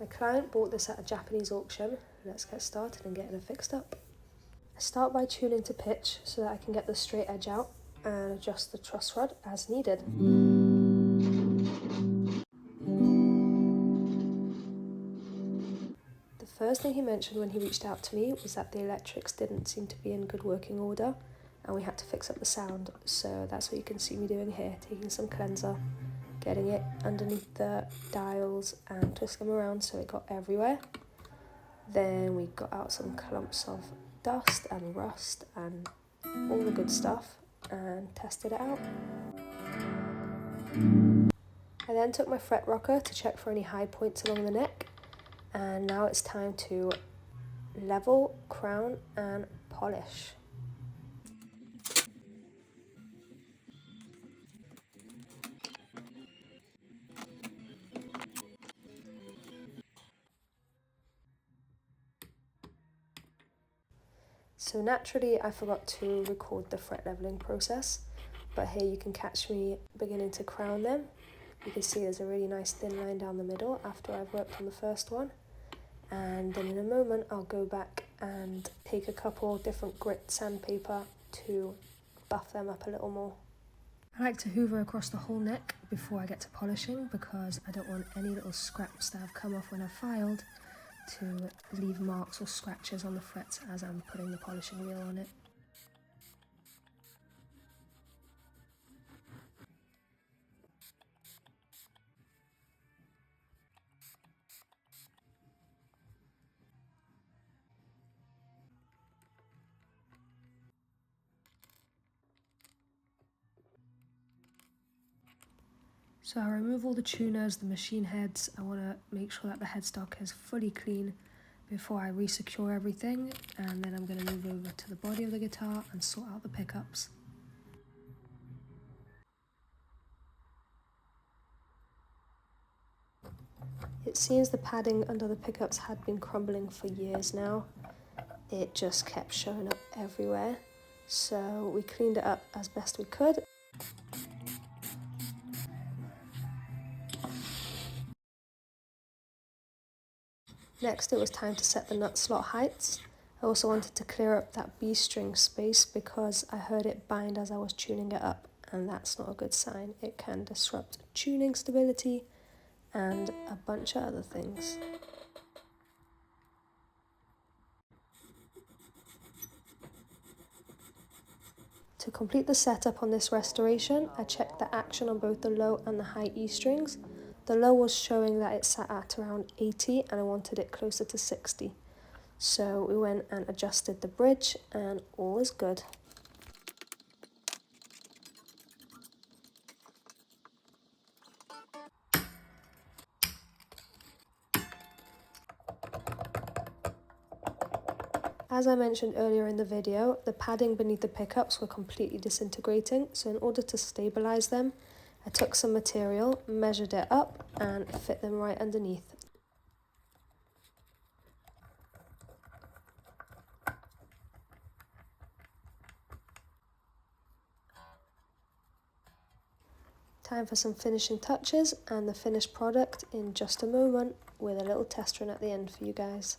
My client bought this at a Japanese auction. Let's get started and getting it fixed up. I start by tuning to pitch so that I can get the straight edge out and adjust the truss rod as needed. The first thing he mentioned when he reached out to me was that the electrics didn't seem to be in good working order and we had to fix up the sound. So that's what you can see me doing here, taking some cleanser, getting it underneath the dials and twisting them around so it got everywhere. Then we got out some clumps of dust and rust and all the good stuff and tested it out. I then took my fret rocker to check for any high points along the neck, and now it's time to level, crown and polish. So naturally I forgot to record the fret leveling process, but here you can catch me beginning to crown them. You can see there's a really nice thin line down the middle after I've worked on the first one. And then in a moment I'll go back and take a couple different grit sandpaper to buff them up a little more. I like to hoover across the whole neck before I get to polishing because I don't want any little scraps that have come off when I've filed to leave marks or scratches on the frets as I'm putting the polishing wheel on it. So I remove all the tuners, the machine heads. I want to make sure that the headstock is fully clean before I re-secure everything, and then I'm going to move over to the body of the guitar and sort out the pickups. It seems the padding under the pickups had been crumbling for years now. It just kept showing up everywhere, so we cleaned it up as best we could. Next it was time to set the nut slot heights. I also wanted to clear up that B string space because I heard it bind as I was tuning it up, and that's not a good sign. It can disrupt tuning stability and a bunch of other things. To complete the setup on this restoration, I checked the action on both the low and the high E strings. The low was showing that it sat at around 80 and I wanted it closer to 60. So we went and adjusted the bridge and all is good. As I mentioned earlier in the video, the padding beneath the pickups were completely disintegrating, so in order to stabilize them, I took some material, measured it up and fit them right underneath. Time for some finishing touches and the finished product in just a moment with a little test run at the end for you guys.